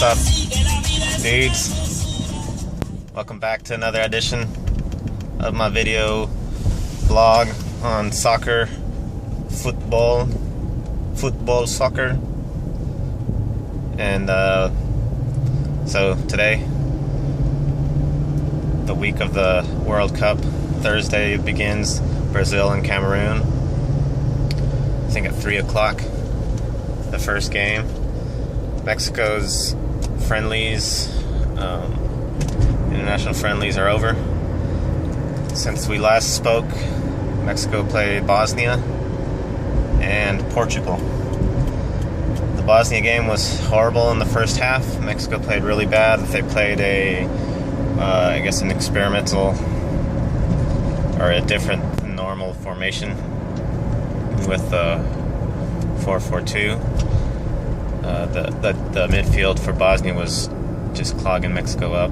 What's up, dudes? Welcome back to another edition of my video blog on soccer, football, soccer. And so today, the week of the World Cup, Thursday begins. Brazil and Cameroon. I think at 3 o'clock, the first game. Mexico's friendlies, international friendlies are over. Since we last spoke, Mexico played Bosnia and Portugal. The Bosnia game was horrible in the first half. Mexico played really bad. They played I guess an experimental or a different normal formation with 4-4-2. The midfield for Bosnia was just clogging Mexico up.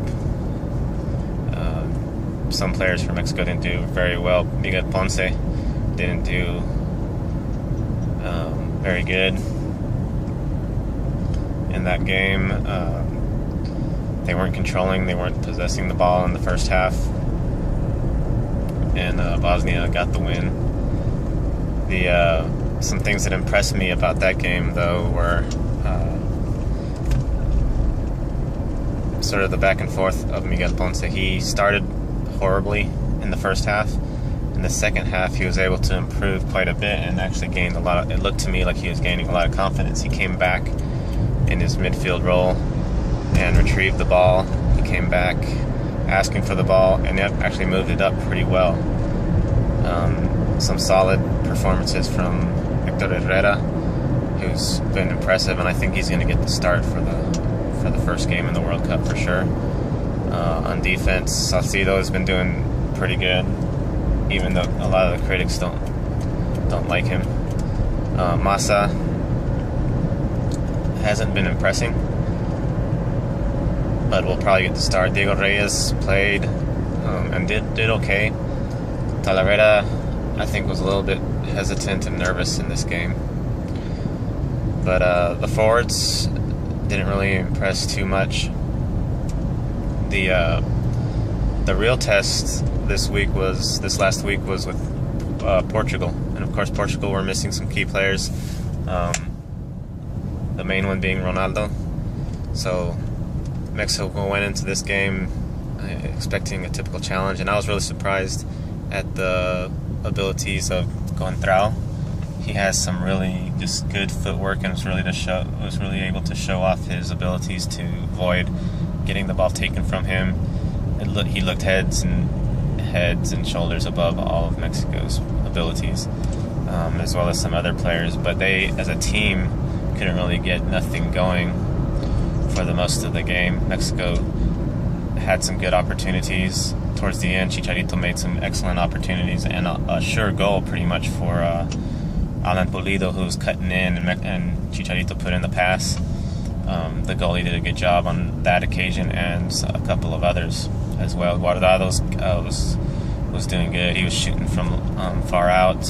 Some players for Mexico didn't do very well. Miguel Ponce didn't do very good in that game. They weren't controlling, they weren't possessing the ball in the first half, and Bosnia got the win. Some things that impressed me about that game, though, were sort of the back and forth of Miguel Ponce. He started horribly in the first half. In the second half, he was able to improve quite a bit and actually gained a lot. It looked to me like he was gaining a lot of confidence. He came back in his midfield role and retrieved the ball. He came back asking for the ball and actually moved it up pretty well. Some solid performances from Hector Herrera, who's been impressive, and I think he's going to get the start for the first game in the World Cup for sure. On defense, Salcido has been doing pretty good, even though a lot of the critics don't like him. Massa hasn't been impressing, but we'll probably get the start. Diego Reyes played and did okay. Talavera, I think, was a little bit hesitant and nervous in this game. But the forwards didn't really impress too much. The real test this last week was with Portugal. And of course Portugal were missing some key players. The main one being Ronaldo. So Mexico went into this game expecting a typical challenge, and I was really surprised at the abilities of Contrao. He has some really just good footwork and was really able to show off his abilities to avoid getting the ball taken from him. He looked heads and shoulders above all of Mexico's abilities, as well as some other players. But they, as a team, couldn't really get nothing going for the most of the game. Mexico had some good opportunities towards the end. Chicharito made some excellent opportunities and a sure goal pretty much for Alan Pulido, who was cutting in, and Chicharito put in the pass. The goalie did a good job on that occasion and a couple of others as well. Guardado was doing good. He was shooting from far out.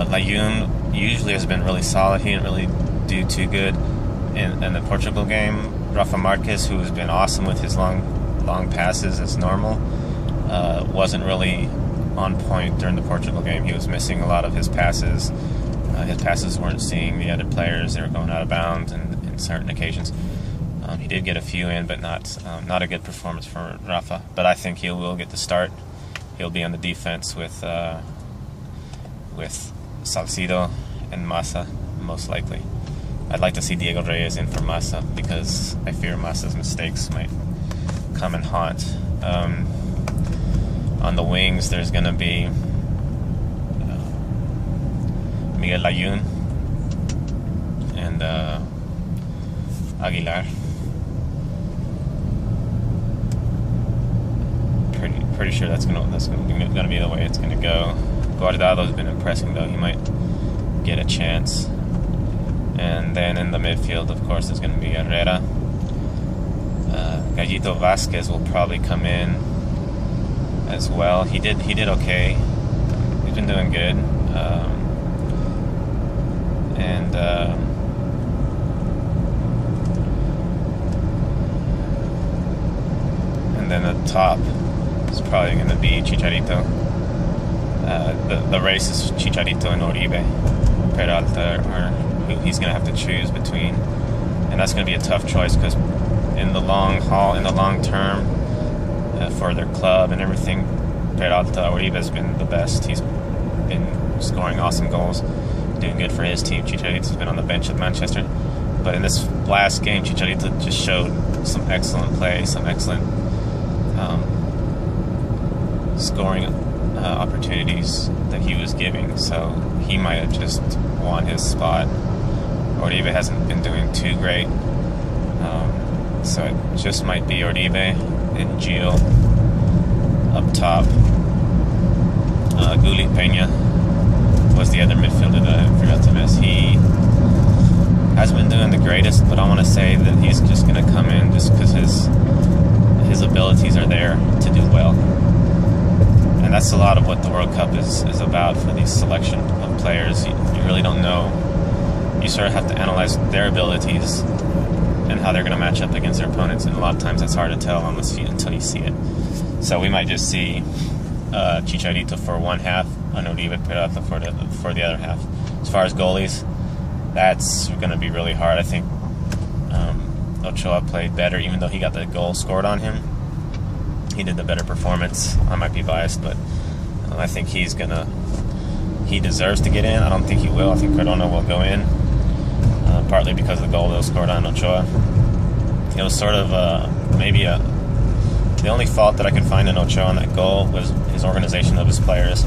Layun usually has been really solid. He didn't really do too good in the Portugal game. Rafa Marquez, who has been awesome with his long passes as normal, wasn't really on point during the Portugal game. He was missing a lot of his passes. His passes weren't seeing the other players. They were going out of bounds in certain occasions. He did get a few in, but not a good performance for Rafa. But I think he will get the start. He'll be on the defense with Salcido and Massa, most likely. I'd like to see Diego Reyes in for Massa because I fear Massa's mistakes might come and haunt. On the wings, there's going to be Miguel Layun and Aguilar. Pretty sure that's gonna be the way it's gonna go. Guardado's been impressing, though. He might get a chance. And then in the midfield, of course, there's gonna be Herrera. Gallito Vasquez will probably come in as well. He did okay. He's been doing good. And and then the top is probably going to be Chicharito. The race is Chicharito and Oribe. Peralta are who he's going to have to choose between, and that's going to be a tough choice because in the long haul, in the long term, for their club and everything, Peralta Oribe has been the best. He's been scoring awesome goals, doing good for his team. Chicharito's been on the bench at Manchester, but in this last game, Chicharito just showed some excellent play, some excellent scoring opportunities that he was giving, so he might have just won his spot. Oribe hasn't been doing too great, so it just might be Oribe and Gil up top. Gulli Peña was the other midfielder that I forgot to miss. He hasn't been doing the greatest, but I want to say that he's just going to come in just because his abilities are there to do well. And that's a lot of what the World Cup is about for these selection of players. You really don't know. You sort of have to analyze their abilities and how they're going to match up against their opponents. And a lot of times it's hard to tell until you see it. So we might just see Chicharito for one half and Oribe Peralta for the other half. As far as goalies, that's going to be really hard. I think Ochoa played better, even though he got the goal scored on him. He did the better performance. I might be biased, but I think he deserves to get in. I don't think he will. I think Cardona will go in, partly because of the goal that was scored on Ochoa. It was sort of the only fault that I could find in Ochoa on that goal was his organization of his players.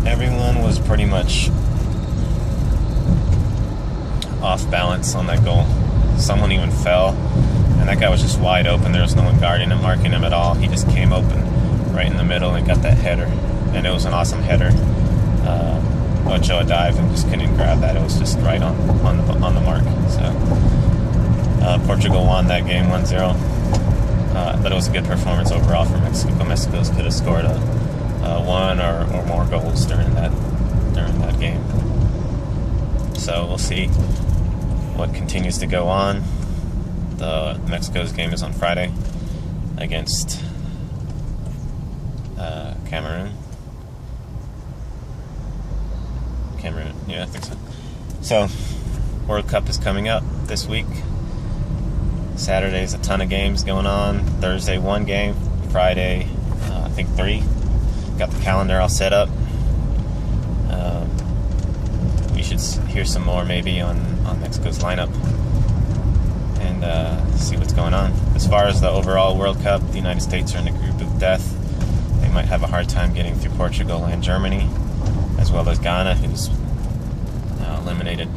Everyone was pretty much off balance on that goal. Someone even fell, and that guy was just wide open. There was no one guarding him, marking him at all. He just came open right in the middle and got that header, and it was an awesome header. Ochoa dived and just couldn't grab that. It was just right on the mark. So Portugal won that game 1-0, but it was a good performance overall for Mexico. Mexico could have scored one or more goals during that game. So we'll see what continues to go on. The Mexico's game is on Friday against Cameroon. Yeah, I think so. So, World Cup is coming up this week. Saturday's a ton of games going on. Thursday, 1 game. Friday, I think 3. Got the calendar all set up. We should hear some more maybe on Mexico's lineup and see what's going on. As far as the overall World Cup, the United States are in a group of death. They might have a hard time getting through Portugal and Germany, as well as Ghana, who's eliminated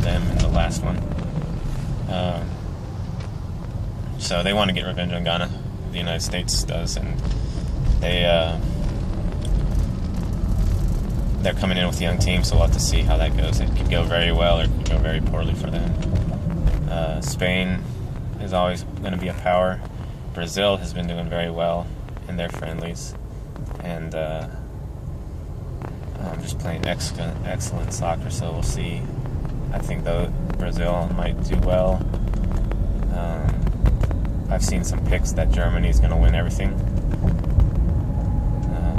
them in the last one. So they want to get revenge on Ghana. The United States does, and they're coming in with a young team, so we'll have to see how that goes. It could go very well or it could go very poorly for them. Spain is always going to be a power. Brazil has been doing very well in their friendlies, and just playing excellent soccer, so we'll see. I think, though, Brazil might do well. I've seen some picks that Germany is going to win everything.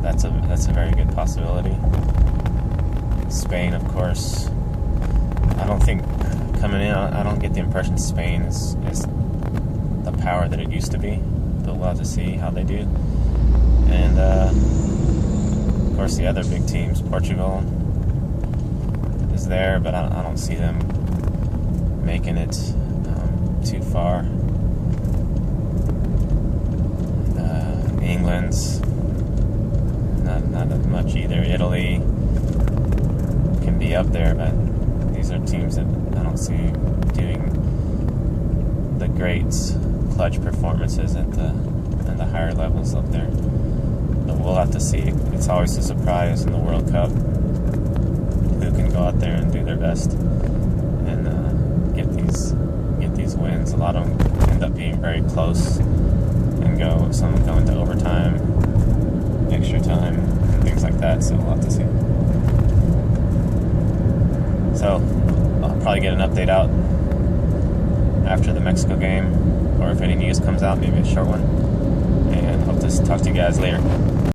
That's a very good possibility. Spain, of course. I don't think coming in, I don't get the impression Spain is the power that it used to be. But we'll have to see how they do. And of course, the other big teams, Portugal is there, but I don't see them making it too far. England's not as much either. Italy can be up there, but these are teams that I don't see doing the great clutch performances at the higher levels up there. But we'll have to see. It's always a surprise in the World Cup who can go out there and do their best and get these wins. A lot of them end up being very close and some go into overtime, extra time, and things like that. So we'll have to see. So I'll probably get an update out after the Mexico game, or if any news comes out, maybe a short one. And Talk to you guys later.